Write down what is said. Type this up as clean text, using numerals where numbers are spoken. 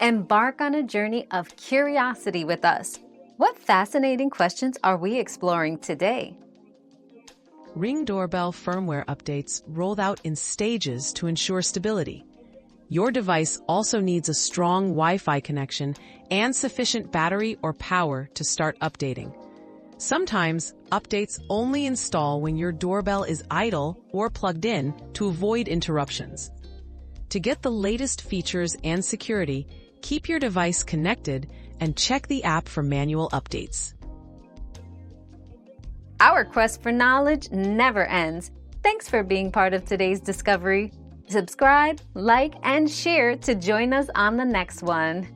Embark on a journey of curiosity with us. What fascinating questions are we exploring today? Ring doorbell firmware updates rolled out in stages to ensure stability. Your device also needs a strong Wi-Fi connection and sufficient battery or power to start updating. Sometimes, updates only install when your doorbell is idle or plugged in to avoid interruptions. To get the latest features and security, keep your device connected and check the app for manual updates. Our quest for knowledge never ends. Thanks for being part of today's discovery. Subscribe, like, and share to join us on the next one.